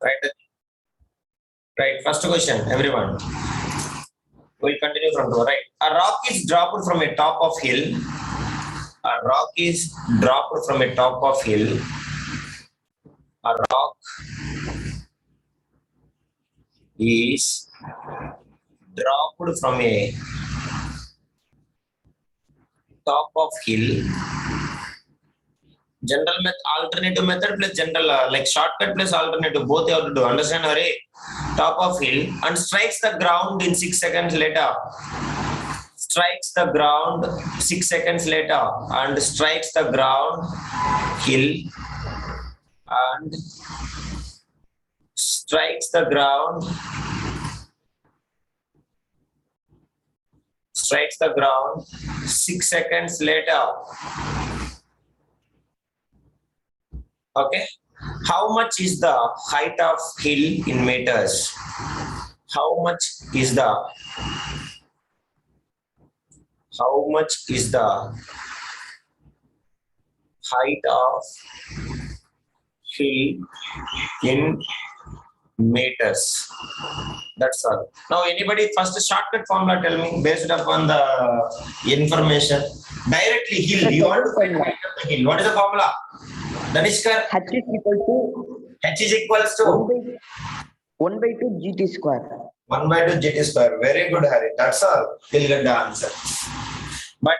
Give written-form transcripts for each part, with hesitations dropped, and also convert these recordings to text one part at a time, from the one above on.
Right. Right. First question, everyone. We'll continue from two. Right. A rock is dropped from a top of hill. A rock is dropped from a top of hill. A rock is dropped from a top of hill. General method, alternative method plus general, like shortcut plus alternative, both you have to do. Understand, Hare? Top of hill and strikes the ground in 6 seconds later. Strikes the ground 6 seconds later and strikes the ground hill and strikes the ground 6 seconds later. Okay, how much is the height of hill in meters? How much is the height of hill in meters? That's all. Now, anybody first shortcut formula tell me based upon the information. Directly hill. You want to find the height of the hill. What is the formula? Danishkar? H is equal to 1 by 2 GT square. 1 by 2 GT square. Very good, Hari. That's all. You'll get the answer. But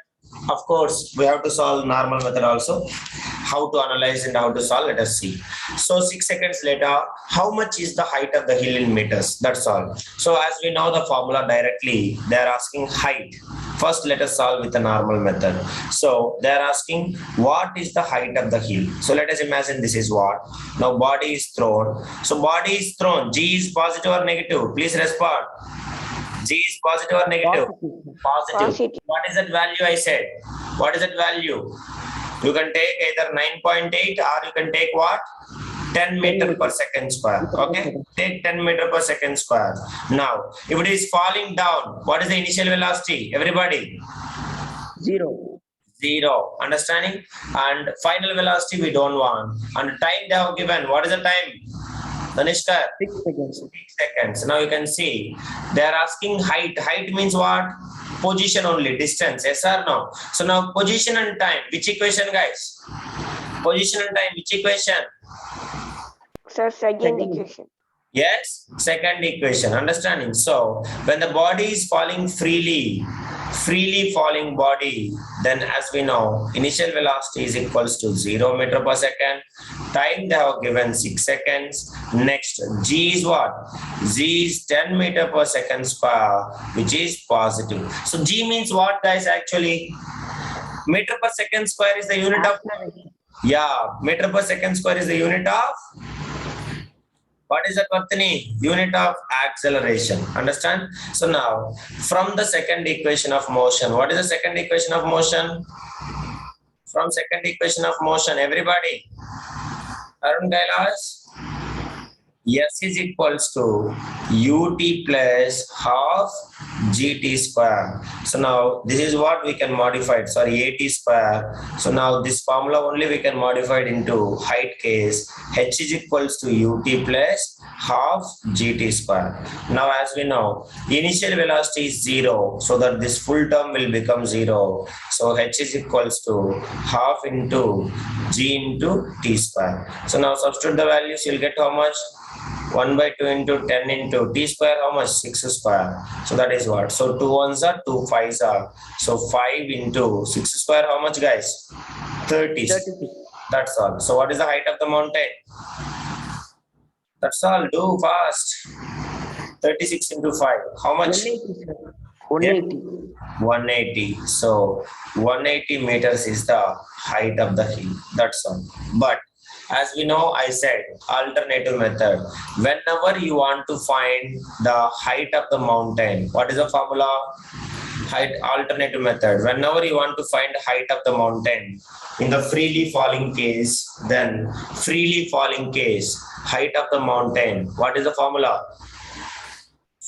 of course, we have to solve normal method also. How to analyze and how to solve, let us see. So 6 seconds later, how much is the height of the hill in meters? That's all. So as we know the formula directly, they are asking height. First, let us solve with the normal method. So they are asking what is the height of the hill. So let us imagine this is what. Now body is thrown. So body is thrown. G is positive or negative? Please respond. G is positive or negative? Positive. What is that value I said? What is that value? You can take either 9.8 or you can take what? 10 meter per second square. Okay, take 10 meter per second square. Now, if it is falling down, what is the initial velocity? Everybody? 0. 0. Understanding? And final velocity we don't want. And time they have given. What is the time? Danishkar? 6 seconds. 6 seconds. Now you can see they are asking height. Height means what? Position only, distance. Yes or no? So now position and time. Which equation, guys? Position and time. Which equation? Sir, second equation. Yes, second equation. Understanding? So when the body is falling freely falling body, then as we know, initial velocity is equals to 0 meter per second. Time they have given 6 seconds. Next, G is what? G is 10 meter per second square, which is positive. So G means what, guys? Actually, meter per second square is the unit of, meter per second square is the unit of, what is that, Vartini? Unit of acceleration. Understand? So now, from the second equation of motion, what is the second equation of motion? From second equation of motion, everybody? Arun Kailash? S is equals to ut plus half gt square. So now this is what we can modify it. Sorry, at square. So now this formula only we can modify it into height case. H is equals to ut plus half gt square. Now as we know, initial velocity is 0. So that this full term will become 0. So H is equals to half into g into t square. So now substitute the values, you'll get how much? 1 by 2 into 10 into t square, how much? 6 square. So that is what? So 2 ones are, 2 5s are. So 5 into 6 square, how much, guys? 30. That's all. So what is the height of the mountain? That's all. Do fast. 36 into 5. How much? 180. 180. So 180 meters is the height of the hill. That's all. But as we know, I said alternative method. Whenever you want to find the height of the mountain, what is the formula? Height, alternative method. Whenever you want to find height of the mountain, in the freely falling case, then freely falling case, height of the mountain, what is the formula?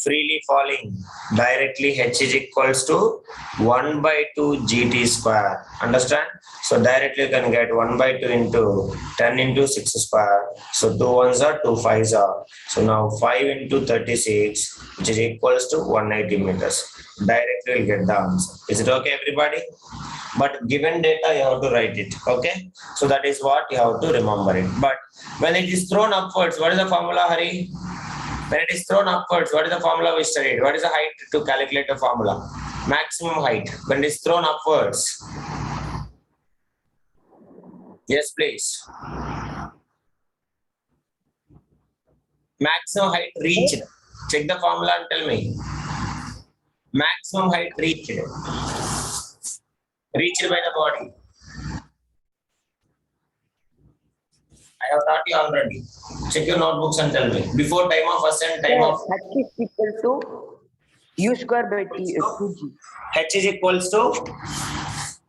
freely falling, directly H is equals to 1 by 2 GT square. Understand? So directly you can get 1 by 2 into 10 into 6 square. So 2 ones are 2 fives are. So now 5 into 36, which is equals to 180 meters. Directly you'll get the answer. Is it okay, everybody? But given data, you have to write it. Okay? So that is what you have to remember it. But when it is thrown upwards, what is the formula, Hari? When it is thrown upwards, what is the formula we studied? What is the height to calculate the formula? Maximum height. When it is thrown upwards. Yes, please. Maximum height reached. Check the formula and tell me. Maximum height reached. Reached by the body. I have taught you already. Check your notebooks and tell me. Before time of ascent, time of H is equal to U square by 2G. H is equals to?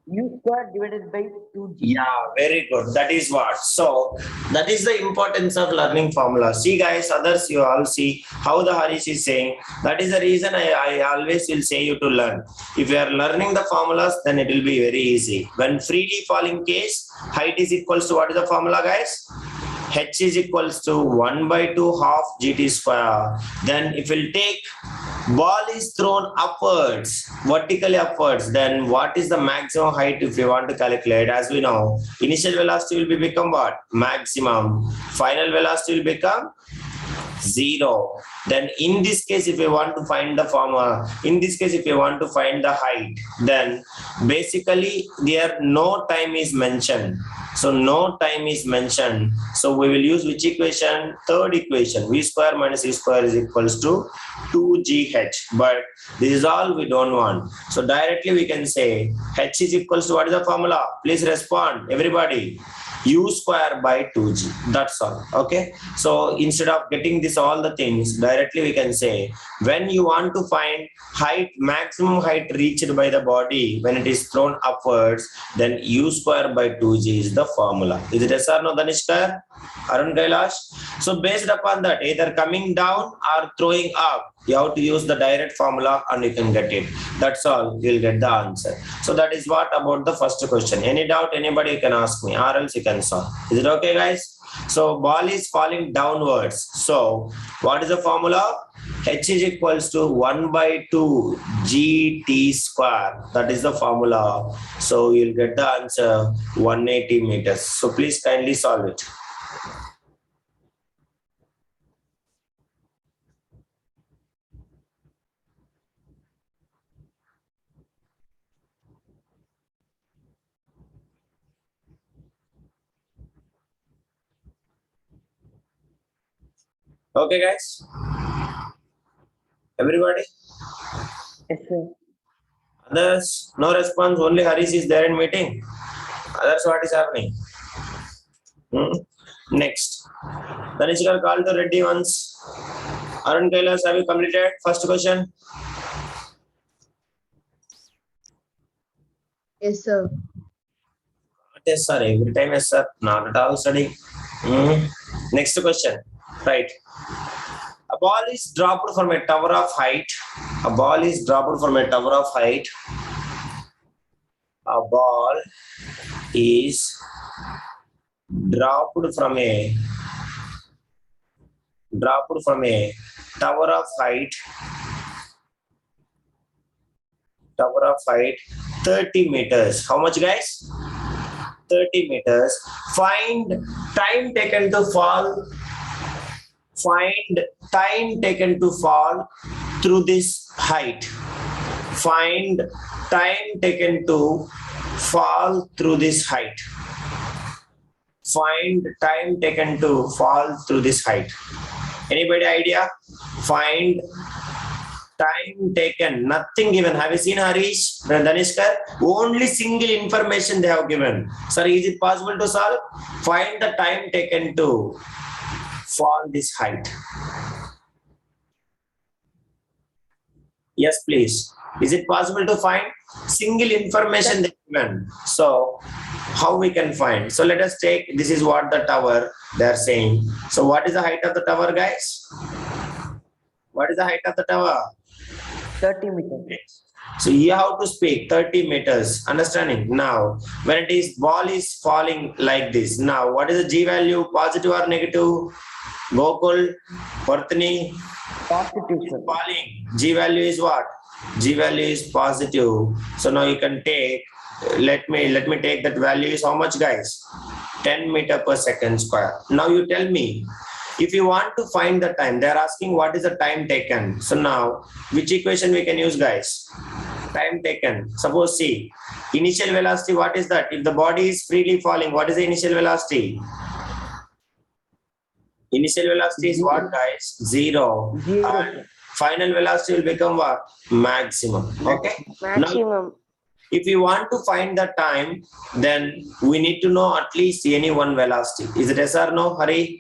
U square divided by 2G. Yeah, very good. That is what. So that is the importance of learning formula. See guys, others you all see how the Harish is saying. That is the reason I always will say you to learn. If you are learning the formulas, then it will be very easy. When freely falling case, height is equals to what is the formula, guys? H is equals to 1 by 2 half GT square. Then if we'll take ball is thrown upwards, vertically upwards, then what is the maximum height if we want to calculate? As we know, initial velocity will become what? Maximum. Final velocity will become 0. Then in this case, if you want to find the formula, in this case, if you want to find the height, then basically there no time is mentioned. So no time is mentioned. So we will use which equation? Third equation. V square minus U square is equals to 2GH. But this is all we don't want. So directly we can say H is equals to what is the formula? Please respond, everybody. U square by 2G. That's all. Okay. So instead of getting this all the things, directly we can say when you want to find height, maximum height reached by the body when it is thrown upwards, then U square by 2G is the formula. Is it yes or no, Danishkar? Arun Kailash? So based upon that, either coming down or throwing up, you have to use the direct formula and you can get it. That's all. You'll get the answer. So that is what about the first question. Any doubt, anybody can ask me, or else you can solve. Is it okay, guys? So ball is falling downwards. So what is the formula? H is equals to 1 by 2 GT square. That is the formula. So you'll get the answer 180 meters. So please kindly solve it. Okay, guys? Everybody? Yes, sir. Others, no response, only Harish is there in meeting. Others, what is happening? Next. Danishkar, call to Reddy once. Arun Kailas, have you completed first question? Yes, sir. Yes, sir. Every time, yes, sir. Not at all studying. Next question. Right. A ball is dropped from a tower of height. A ball is dropped from a tower of height. A ball is dropped from a tower of height. Tower of height 30 meters. How much, guys? 30 meters. Find time taken to fall. Find time taken to fall through this height. Find time taken to fall through this height. Find time taken to fall through this height. Anybody idea? Find time taken. Nothing given. Have you seen Harish, Danishkar? Only single information they have given. Sir, is it possible to solve? Find the time taken to fall this height. Yes, please. Is it possible to find single information they given? So how we can find? So let us take, this is what the tower they are saying. So what is the height of the tower, guys? What is the height of the tower? 30 meters. So you have to speak 30 meters. Understanding? Now, when it is ball is falling like this. Now, what is the G value? Positive or negative? Gokul, Partni, Positive, sir. falling. G value is what? G value is positive. So now you can take. Let me take that value is how much, guys? 10 meter per second square. Now you tell me. If you want to find the time, they are asking what is the time taken. So now, which equation we can use, guys? Time taken. Suppose see, initial velocity, what is that? If the body is freely falling, what is the initial velocity? Initial velocity is what, guys? Zero. Zero, And sir. final velocity will become what? Maximum. Okay. Now, Maximum. if you want to find the time, then we need to know at least any one velocity. Is it yes or no, Hari?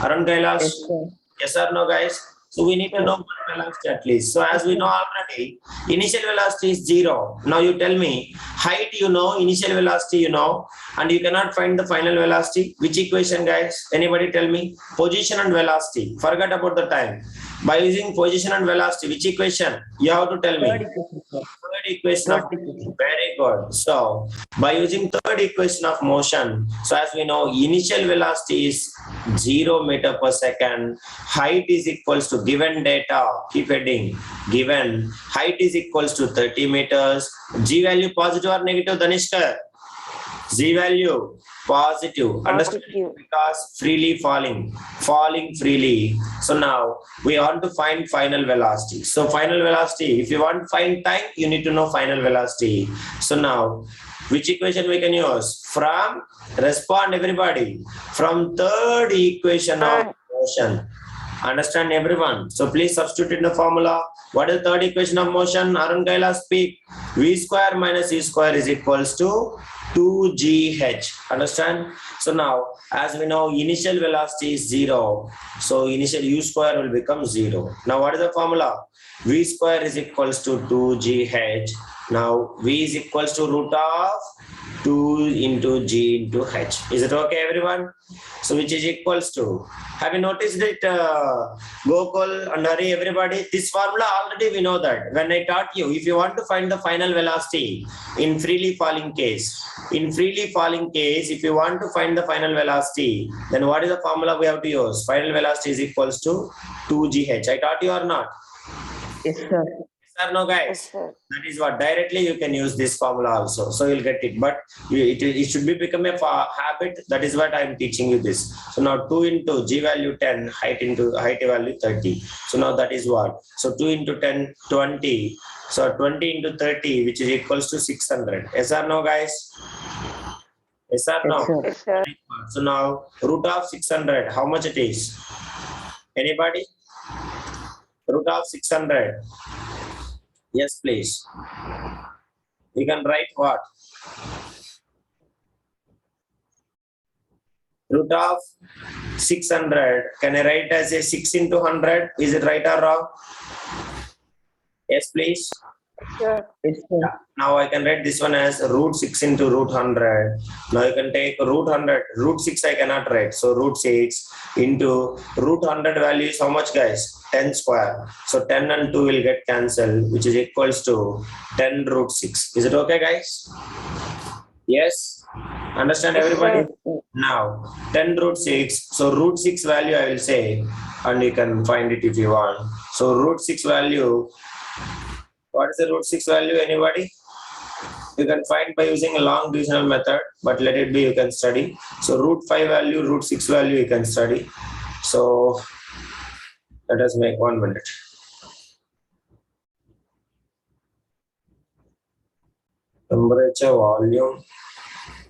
Arun Kailash? Yes, sir. Yes or no, guys? So we need to know one velocity at least. So as we know already, initial velocity is zero. Now you tell me, height you know, initial velocity you know, and you cannot find the final velocity. Which equation, guys? Anybody tell me? Position and velocity. Forget about the time. By using position and velocity, which equation? You have to tell me. Third equation, sir. Third equation of Third equation. very good. So by using third equation of motion, so as we know, initial velocity is 0 meter per second. Height is equals to given data. Keep heading. Given height is equals to 30 meters. G value positive or negative, Danishkar? Z value positive. Understand? Positive. Because freely falling freely. So now we want to find final velocity. So final velocity, if you want to find time, you need to know final velocity. So now, which equation we can use? From, respond everybody, from third equation of motion. Understand everyone? So please substitute in the formula. What is the third equation of motion? Arun Kailash, speak. V square minus E square is equals to 2gh. Understand? So now, as we know, initial velocity is 0. So initial U square will become 0. Now what is the formula? V square is equals to 2gh. Now V is equals to root of 2 into G into H. Is it okay, everyone? So which is equals to, have you noticed it, Gokul and Hari, everybody? This formula already we know that. When I taught you, if you want to find the final velocity in freely falling case, if you want to find the final velocity, then what is the formula we have to use? Final velocity is equals to 2gh. I taught you or not? Yes, sir. Yes or no, guys? Yes, sir. That is what directly you can use this formula also, so you'll get it. But it should be become a habit. That is what I am teaching you this. So now 2 into G value 10, height into height value 30. So now that is what? So 2 into 10, 20. So 20 into 30, which is equals to 600. Yes or no, guys? Yes or no? Yes, sir. Yes, sir. So now root of 600, how much it is? Anybody? Root of 600. Yes, please. You can write what? Root of 600. Can I write as a 6 into 100? Is it right or wrong? Yes, please. Sure. Yes, sir. Now I can write this one as root 6 into root 100. Now you can take root 100. Root 6 I cannot write. So root 6 into root 100 value is how much, guys? 10 square. So 10 and 2 will get cancelled, which is equals to 10 root 6. Is it okay, guys? Yes? Understand, everybody? Now 10 root 6. So root 6 value I will say, and you can find it if you want. So root 6 value. What is the root 6 value? Anybody? You can find by using a long divisional method, but let it be, you can study. So root 5 value, root 6 value, you can study. So let us make 1 minute. Temperature, volume,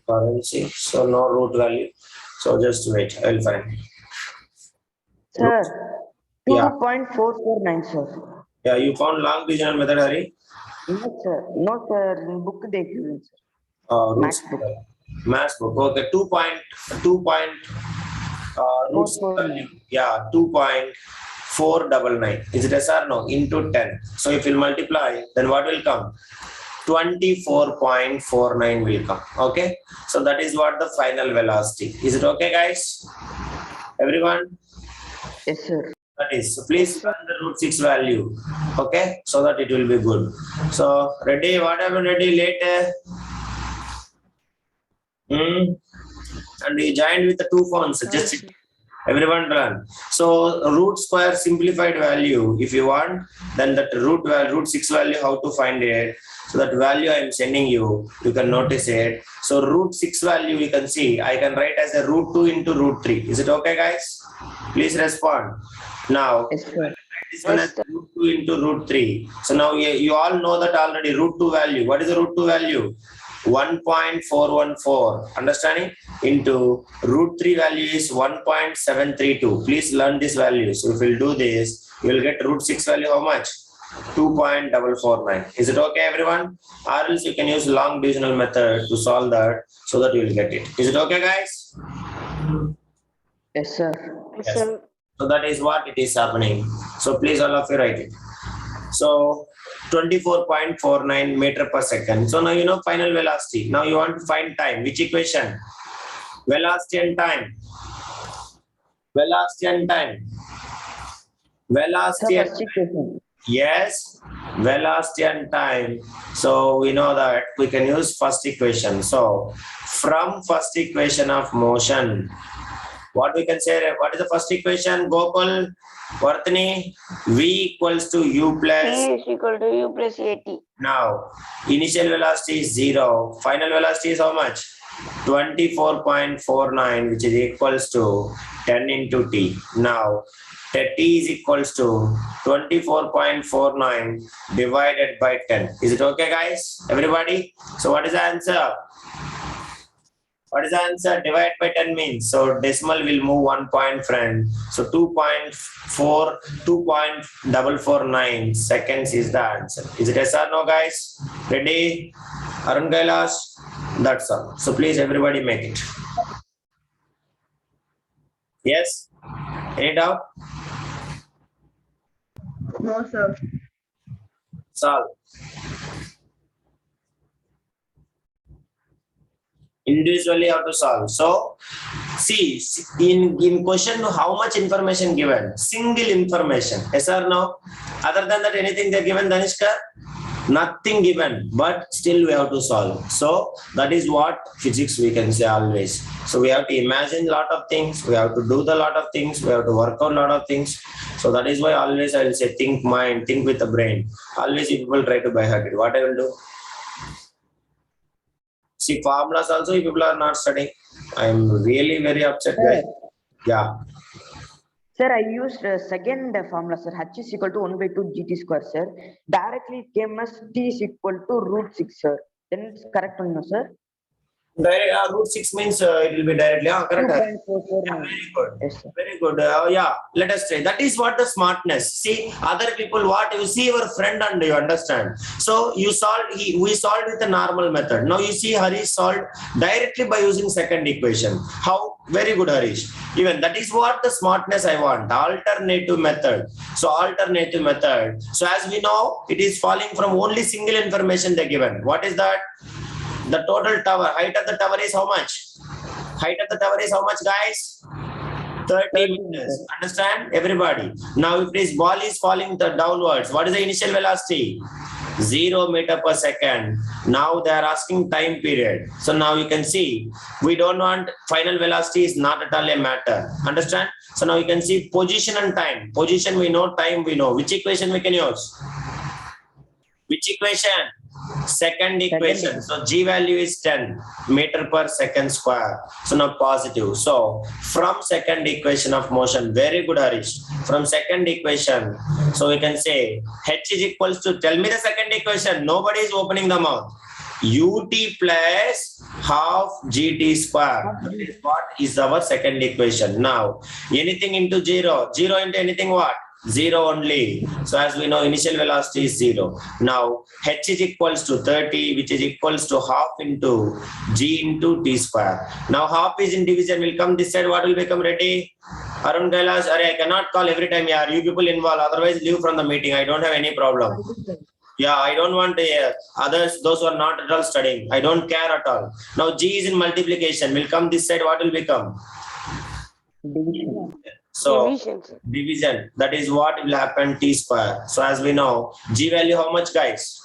currency. So no root value. So just wait, I'll find. Sir, Yeah. 2.449, sir. Yeah, you found long divisional method, Hari? No, sir. No, sir. Book dekh liye, sir. Root Maths book. Maths book. Okay, 2 point, root 6 value. Yeah, 2.499. Is it yes or no? Into 10. So if you multiply, then what will come? 24.49 will come. Okay. So that is what the final velocity. Is it okay, guys? Everyone? Yes, sir. that is. So please run the root 6 value. Okay, so that it will be good. So ready, whatever ready later. And we joined with the 2 phones. Just everyone run. So root square simplified value. If you want, then that root 6 value, how to find it? So that value I am sending you, you can notice it. So root 6 value you can see, I can write as a root 2 into root 3. Is it okay, guys? Please respond. Now, Yes, sir. this one Yes, is sir. root 2 into root 3. So now you all know that already root 2 value. What is the root 2 value? 1.414. Understanding? Into root 3 value is 1.732. Please learn this value. So if you do this, you will get root 6 value how much? 2.449. Is it okay, everyone? Or else you can use long divisional method to solve that so that you will get it. Is it okay, guys? Yes, sir. Yes, sir. So that is what it is happening. So please all of you write it. So 24.49 meter per second. So now you know final velocity. Now you want to find time. Which equation? Velocity and time. Velocity and time. Velocity Sir, and first equation. yes, velocity and time. So we know that we can use first equation. So from first equation of motion, what we can say, what is the first equation? Gokul, Vartini, V equals to U plus. P is equal to U plus AT. Now, initial velocity is 0. Final velocity is how much? 24.49, which is equals to 10 into T. Now, T is equals to 24.49 divided by 10. Is it okay, guys? Everybody? So what is the answer? What is the answer? Divide by 10 means. So decimal will move 1 point, friend. So 2.449 seconds is the answer. Is it yes or no, guys? Ready? Arun Kailash? That's all. So please everybody make it. Yes? Any doubt? No, sir. Solve. Individually how to solve. So see in question how much information given? Single information. Yes or no? Other than that anything they given, Danishka? Nothing given, but still we have to solve. So that is what physics we can say always. So we have to imagine a lot of things, we have to do the lot of things, we have to work out a lot of things. So that is why always I will say think mind, think with the brain. Always people try to by heart it. What I will do? See formulas also if people are not studying. I am really very upset, guys. Yeah. Sir, I used second formula, sir. H is equal to 1 by 2 GT square, sir. Directly it came as T is equal to root 6, sir. Then it's correct one, no, sir? Root 6 means it will be directly. Correct. Yeah, 2.449. very good. Yes, sir. Very good. Yeah, let us say that is what the smartness. See, other people, what you see your friend and you understand. So you solved, we solved with a normal method. Now you see Harish solved directly by using second equation. How? Very good, Harish. Even that is what the smartness I want. Alternative method. So alternative method. So as we know, it is falling from only single information they given. What is that? The total tower, height of the tower is how much? Height of the tower is how much, guys? 30 meters. Understand? Everybody. Now, if this ball is falling downwards, what is the initial velocity? 0 meter per second. Now they are asking time period. So now you can see, we don't want final velocity is not at all a matter. Understand? So now you can see position and time. Position we know, time we know. Which equation we can use? Which equation? Second equation. So G value is 10 meter per second square. So now positive. So from second equation of motion, very good, Harish. From second equation, so we can say H is equals to, tell me the second equation. Nobody is opening the mouth. UT plus half GT square. That is what is our second equation. Now, anything into 0. 0 into anything what? 0 only. So as we know, initial velocity is 0. Now H is equals to 30, which is equals to half into G into T square. Now half is in division, will come this side. What will become? Ready? Arun Kailash, I cannot call every time. Yeah, you people involved. Otherwise, leave from the meeting. I don't have any problem. Yeah, I don't want others, those who are not at all studying. I don't care at all. Now G is in multiplication. Will come this side. What will become? Division. So Division, sir. division, that is what will happen t square. So as we know, g value how much, guys?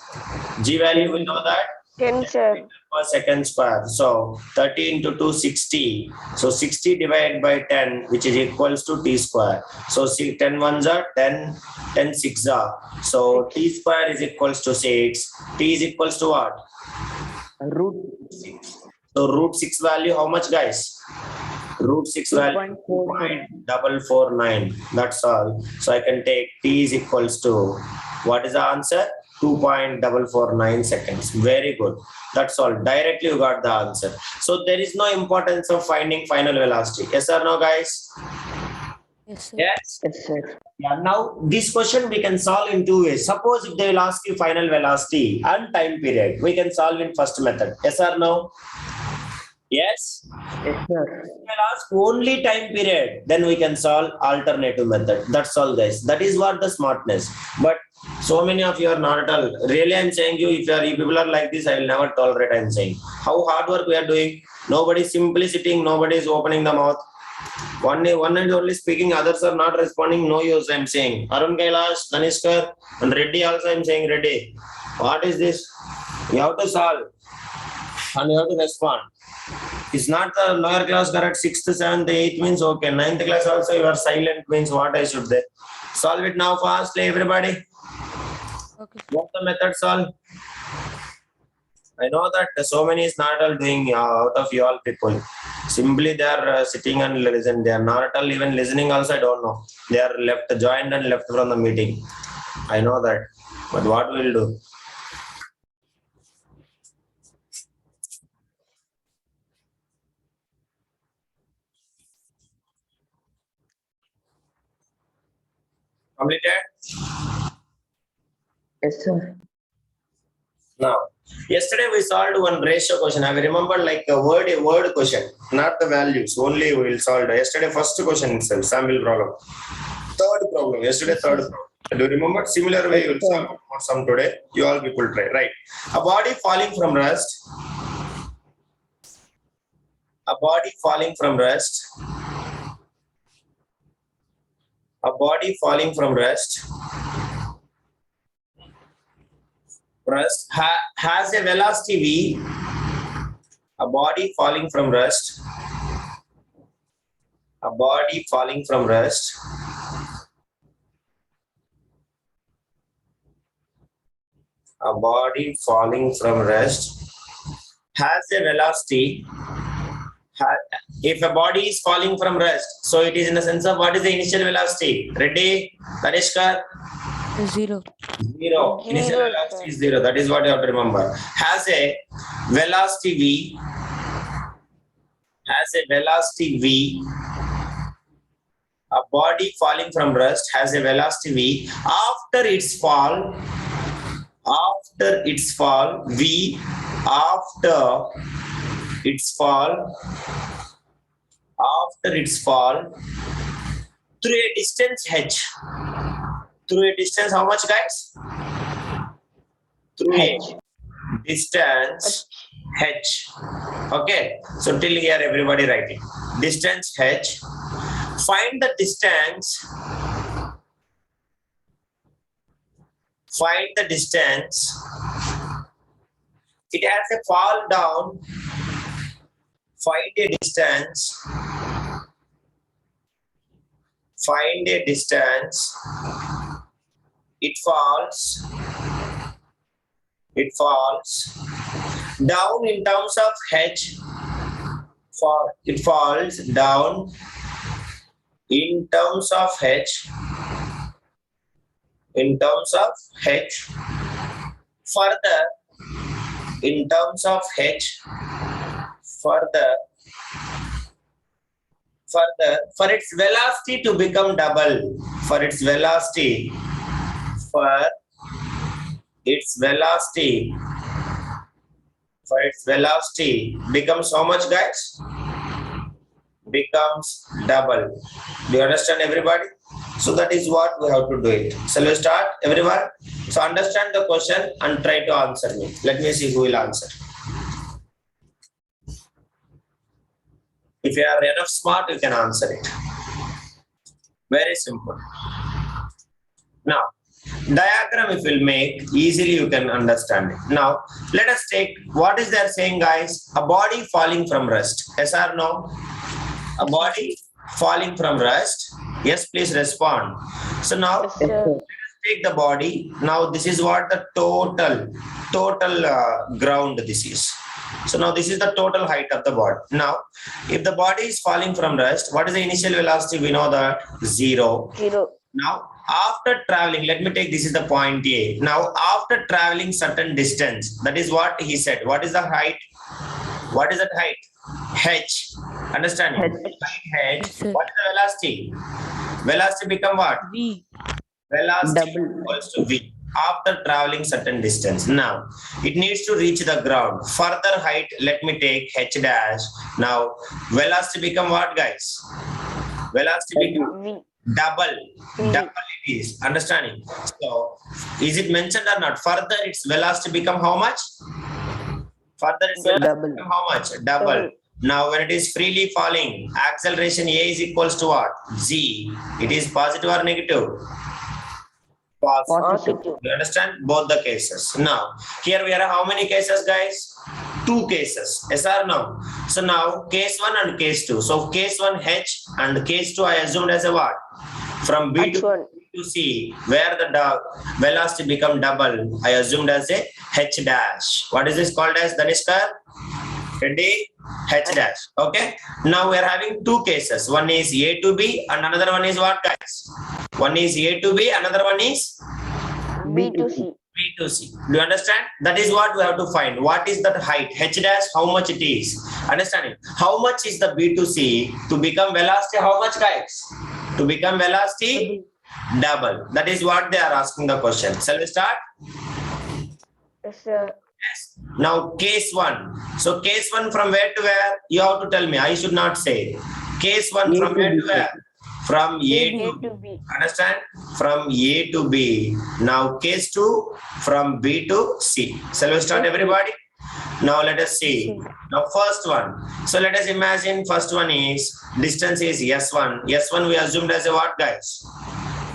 G value we know that 10, sir. per second square. So 30 into 2, 60. So 60 divided by 10, which is equals to t square. So see, 10 ones are 10, 10 six are. So t square is equals to 6. T is equals to what? Root 6. So root 6 value how much, guys? Root 6 value 2.449. That's all. So I can take t is equals to, what is the answer? 2.449 seconds. Very good. That's all. Directly you got the answer. So there is no importance of finding final velocity. Yes or no, guys? Yes, sir. Yes. Yes, sir. Yeah. Now this question we can solve in two ways. Suppose if they will ask you final velocity and time period, we can solve in first method. Yes or no? Yes. Yes, sir. If we'll ask only time period, then we can solve alternative method. That's all, guys. That is what the smartness. But so many of you are not at all. Really, I'm saying you, if you people are like this, I will never tolerate. I'm saying how hard work we are doing. Nobody is simply sitting. Nobody is opening the mouth. One is only speaking. Others are not responding. No use. I'm saying Arun Kailash, Tanishkar, and Reddy also. I'm saying Reddy. What is this? You have to solve and you have to respond. It's not the lower class correct, 6th, 7th, 8th means okay. 9th class also you are silent means what I should say. Solve it now fastly, everybody. Okay, sir. What the method solve? I know that so many is not all doing out of you all people. Simply they are sitting and listen. They are not all even listening also, I don't know. They are left, joined and left from the meeting. I know that. But what we'll do? Completed? Yes, sir. Now, yesterday we solved one ratio question. I remember like a word question, not the values. Only we will solve. Yesterday, first question itself, sample problem. Third problem. Yesterday, third problem. Do you remember? Similar way you will solve for some today. You all people try. Right. A body falling from rest. A body falling from rest. A body falling from rest. Has a velocity v. A body falling from rest. A body falling from rest. A body falling from rest has a velocity. If a body is falling from rest, so it is in the sense of what is the initial velocity? Ready, Tanishkar? 0. Zero. Initial Zero, velocity sir. is 0. That is what you have to remember. Has a velocity v. Has a velocity v. A body falling from rest has a velocity v. After its fall, v. After its fall, through a distance h. Through a distance, how much, guys? Through a distance h. Okay. So till here, everybody writing distance h. Find the distance. Find the distance. It has a fall down. Find a distance. Find a distance. It falls. It falls down in terms of h. It falls down in terms of h. In terms of h. Further, in terms of h. Further, for its velocity to become double. For its velocity. For its velocity. For its velocity becomes how much, guys? Becomes double. Do you understand, everybody? So that is what we have to do it. Shall we start, everyone? So understand the question and try to answer me. Let me see who will answer. If you are enough smart, you can answer it. Very simple. Now, diagram if we'll make, easily you can understand it. Now, let us take, what is there saying guys? A body falling from rest. Yes or no? A body falling from rest. Yes, please respond. So now, Yes, Yes, sir. sir. take the body. Now, this is what the total ground this is. So now this is the total height of the body. Now, if the body is falling from rest, what is the initial velocity? We know that 0. 0. Now, after traveling, let me take this is the point A. Now, after traveling certain distance, that is what he said. What is the height? What is that height? H. Understand? H. Height H. Yes, sir. What is the velocity? Velocity become what? V. Velocity Double. equals to V after traveling certain distance. Now, it needs to reach the ground. Further height, let me take H dash. Now, velocity become what, guys? Velocity become V. double. V. Double it is. Understanding? So, is it mentioned or not? Further, its velocity become how much? Further, its velocity Double. become how much? Double. Double. Now, when it is freely falling, acceleration A is equals to what? G. It is positive or negative? Positive. Positive. You understand both the cases. Now, here we are how many cases, guys? 2 cases. Yes or no? So now, case 1 and case 2. So case 1 H and case 2 I assumed as a what? From B H1. to C, where the velocity become double, I assumed as a H dash. What is this called as, Danishkar? Ready? H dash. Okay. Now we are having 2 cases. One is A to B and another one is what, guys? One is A to B, another one is B to C. B to C. Do you understand? That is what we have to find. What is that height? H dash, how much it is? Understanding? How much is the B to C to become velocity? How much, guys? To become velocity? Double. That is what they are asking the question. Shall we start? Yes, sir. Yes. Now, case 1. So, case 1 from where to where? You have to tell me. I should not say. Case 1 A from to where B, to where? From A A to B. to B. Understand? From A to B. Now, case 2 from B to C. Shall we start, everybody? Now, let us see. Now, first one. So, let us imagine first one is distance is S1. S1 we assumed as a what, guys?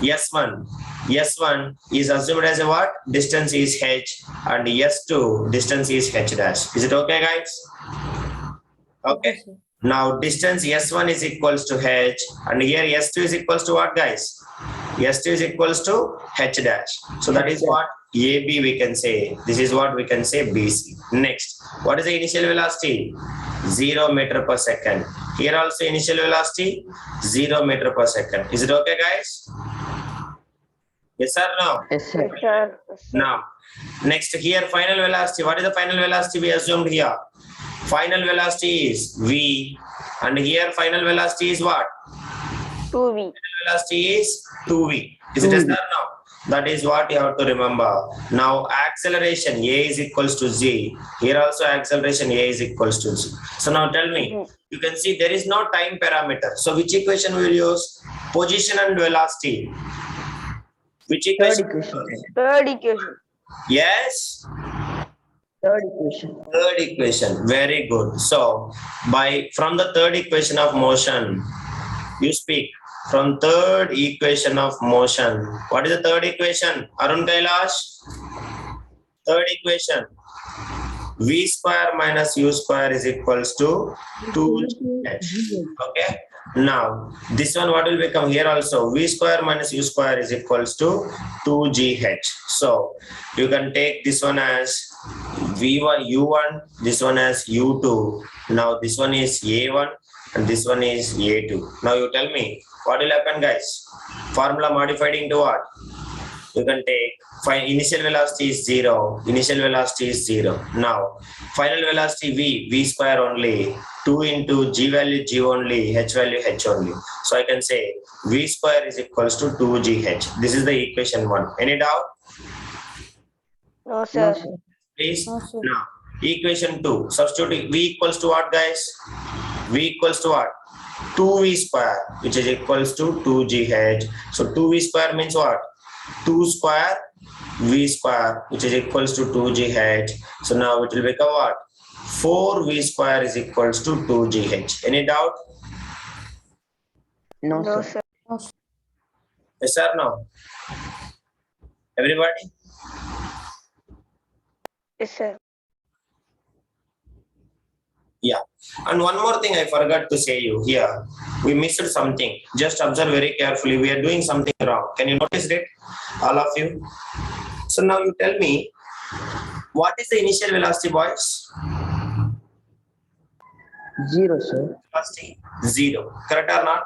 S1. S1 is assumed as a what? Distance is H and S2 distance is H dash. Is it okay, guys? Okay. sir. Now distance S1 is equals to H and here S2 is equals to what, guys? S2 is equals to H dash. So that is what AB we can say. This is what we can say BC. Next, what is the initial velocity? 0 meter per second. Here also initial velocity 0 meter per second. Is it okay, guys? Yes or no? Yes, sir. Yes, sir. Yes, sir. Now, next here final velocity. What is the final velocity we assumed here? Final velocity is V and here final velocity is what? 2V. Final velocity is 2V. Is it yes or no? That is what you have to remember. Now acceleration A is equals to Z. Here also acceleration A is equals to Z. So now tell me, you can see there is no time parameter. So which equation we will use? Position and velocity. Which Third equation? equation. Third equation. Yes. Third equation. Third equation. Very good. So from the third equation of motion, you speak. From third equation of motion. What is the third equation? Arun Kailash? Third equation. V square minus U square is equals to 2H. Okay. Now, this one what will become here also? V square minus U square is equals to 2GH. So, you can take this one as V1, U1, this one as U2. Now, this one is A1 and this one is A2. Now, you tell me, what will happen, guys? Formula modified into what? You can take initial velocity is 0. Initial velocity is 0. Now, final velocity V square only. 2 into G value G only, H value H only. So I can say V square is equals to 2GH. This is the equation 1. Any doubt? No, sir. No, sir. Please. No, sir. Now, equation 2. Substitute V equals to what, guys? V equals to what? 2V square, which is equals to 2GH. So 2V square means what? 2 square V square, which is equals to 2GH. So now it will become what? 4V square is equals to 2GH. Any doubt? No, No, sir. sir. No, sir. Yes or no? Everybody? Yes, sir. Yeah. And one more thing I forgot to say you here. We missed something. Just observe very carefully. We are doing something wrong. Can you notice it? All of you? So now you tell me, what is the initial velocity, boys? 0, sir. Velocity 0. Correct or not?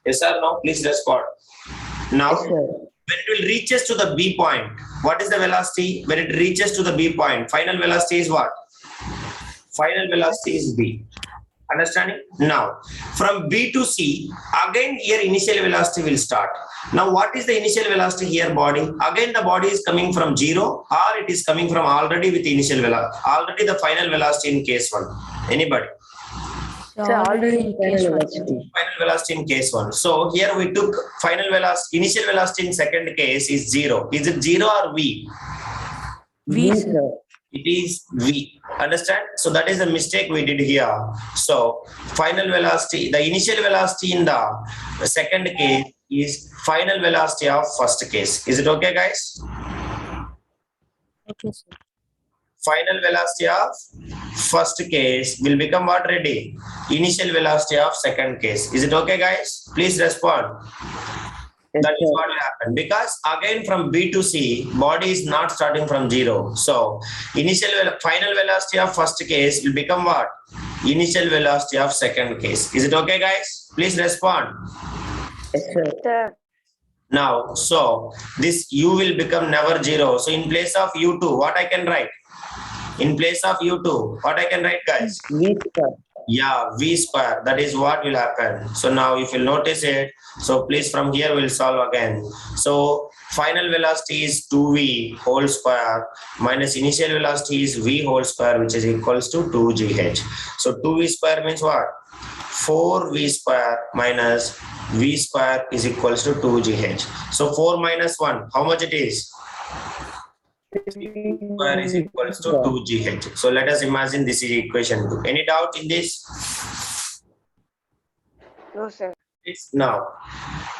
Yes or no? Please respond. Now, Yes, sir. when it will reaches to the B point, what is the velocity? When it reaches to the B point, final velocity is what? Final velocity is B. Understanding? Now, from B to C, again here initial velocity will start. Now, what is the initial velocity here, body? Again, the body is coming from 0 or it is coming from already with initial velocity, already the final velocity in case 1. Anybody? Sir, already in final case one. velocity. Final velocity in case 1. So here we took final velocity, initial velocity in second case is 0. Is it 0 or V? V, V, sir. It is V. Understand? So that is the mistake we did here. So final velocity, the initial velocity in the second case is final velocity of first case. Is it okay, guys? Okay, sir. Final velocity of first case will become what ready? Initial velocity of second case. Is it okay, guys? Please respond. Yes, That is sir. what will happen because again from B to C, body is not starting from 0. So final velocity of first case will become what? Initial velocity of second case. Is it okay, guys? Please respond. Yes, sir. Sir. Now, so this U will become never 0. So in place of U2, what I can write? In place of U2, what I can write, guys? V, sir. Yeah, V square. That is what will happen. So now if you notice it, so please from here we'll solve again. So final velocity is 2V whole square minus initial velocity is V whole square, which is equals to 2GH. So 2V square means what? 4V square minus V square is equals to 2GH. So 4 minus 1, how much it is? Square is equals to 2GH. So let us imagine this is equation 2. Any doubt in this? No, sir. Now,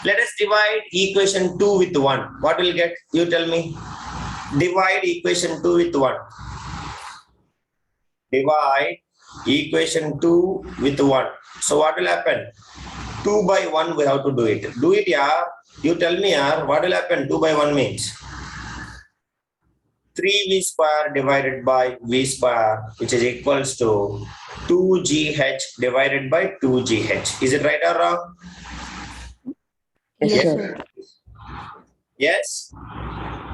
let us divide equation 2 with 1. What will get? You tell me. Divide equation 2 with 1. Divide equation 2 with 1. So what will happen? 2 by 1 we have to do it. Do it, yeah. You tell me, yeah. What will happen? 2 by 1 means 3V square divided by V square, which is equals to 2GH divided by 2GH. Is it right or wrong? Yes, Yes, sir. sir. Yes?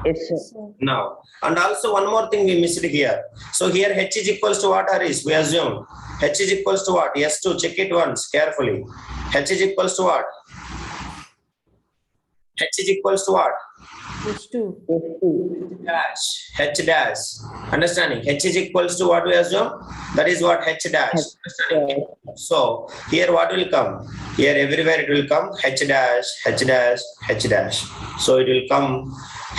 Yes, sir. Now, and also one more thing we missed here. So here H is equals to what, Harish? We assume H is equals to what? Yes, to check it once carefully. H is equals to what? H is equals to what? H2. Yes, sir. Dash. H dash. Understanding? H is equals to what we assume? That is what H dash. Understanding? So here what will come? Here everywhere it will come H dash, H dash, H dash. So it will come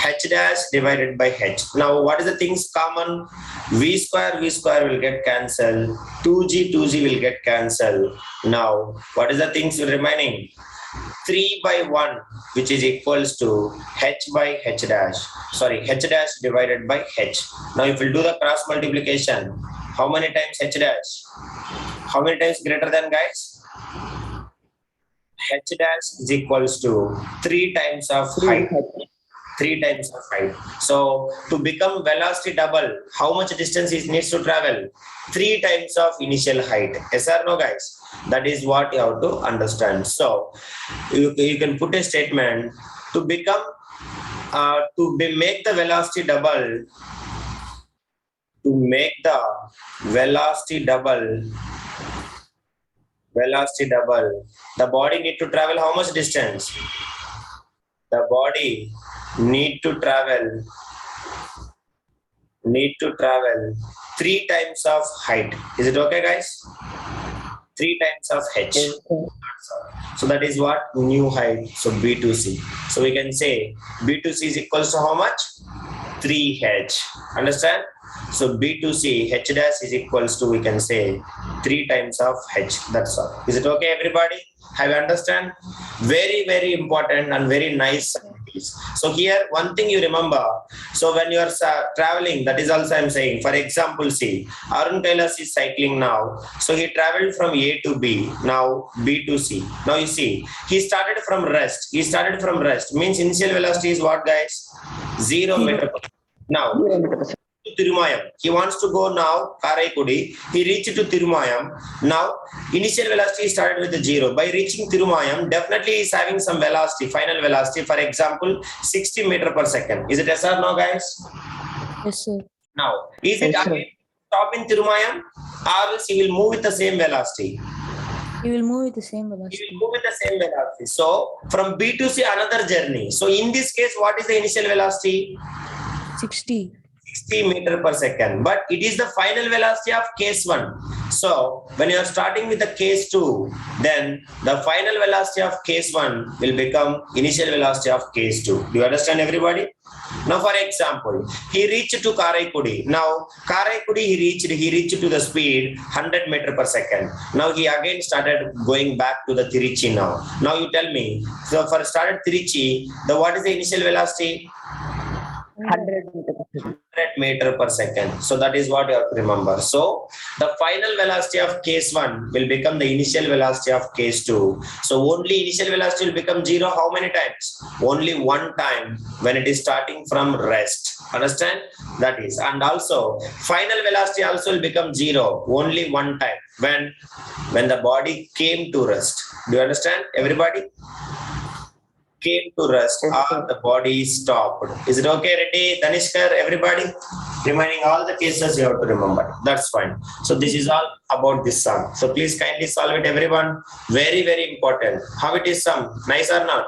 H dash divided by H. Now what is the things common? V square will get cancelled. 2G will get cancelled. Now what is the things remaining? 3 by 1, which is equals to H by H dash. Sorry, H dash divided by H. Now if we do the cross multiplication, how many times H dash? How many times greater than, guys? H dash is equals to 3 times of height. 3 times of height. So to become velocity double, how much distance it needs to travel? 3 times of initial height. Yes or no, guys? That is what you have to understand. So you can put a statement to become make the velocity double. To make the velocity double, the body need to travel how much distance? The body need to travel 3 times of height. Is it okay, guys? 3 times of H. Yes, sir. So that is what new height. So B2C. So we can say B2C is equals to how much? 3H. Understand? So B2C H dash is equals to, we can say 3 times of H. That's all. Is it okay, everybody? Have you understand? Very, very important and very nice. So here, one thing you remember. So when you are traveling, that is also I'm saying. For example, see, Arun Kailas is cycling now. So he traveled from A to B, now B to C. Now you see, he started from rest. He started from rest. Means initial velocity is what, guys? 0 meter. Now, to Tirumayam. He wants to go now, Karaikudi. He reached to Tirumayam. Now, initial velocity started with 0. By reaching Tirumayam, definitely he is having some velocity, final velocity, for example, 60 meter per second. Is it yes or no, guys? Yes, sir. Now, is it Yes, sir. again stop in Tirumayam, or else he will move with the same velocity? He will move with the same He velocity. will move with the same velocity. So, from B to C, another journey. So, in this case, what is the initial velocity? 60. 60 meter per second, but it is the final velocity of case 1. So when you are starting with the case 2, then the final velocity of case 1 will become initial velocity of case 2. Do you understand, everybody? Now, for example, he reached to Karaikudi. Now, Karaikudi he reached to the speed 100 meter per second. Now he again started going back to the Tiruchi now. Now you tell me, so for started Tiruchi, what is the initial velocity? 100 meter per second. 100 meter per second. So that is what you have to remember. So the final velocity of case 1 will become the initial velocity of case 2. So only initial velocity will become 0 how many times? Only one time when it is starting from rest. Understand? That is. And also final velocity also will become 0 only one time when the body came to rest. Do you understand, everybody? Came to rest Yes, or sir. the body stopped. Is it okay, Reddy, Tanishkar, everybody? Remaining all the cases you have to remember. That's fine. So this is all about this sum. So please kindly solve it, everyone. Very, very important. How it is sum? Nice or not?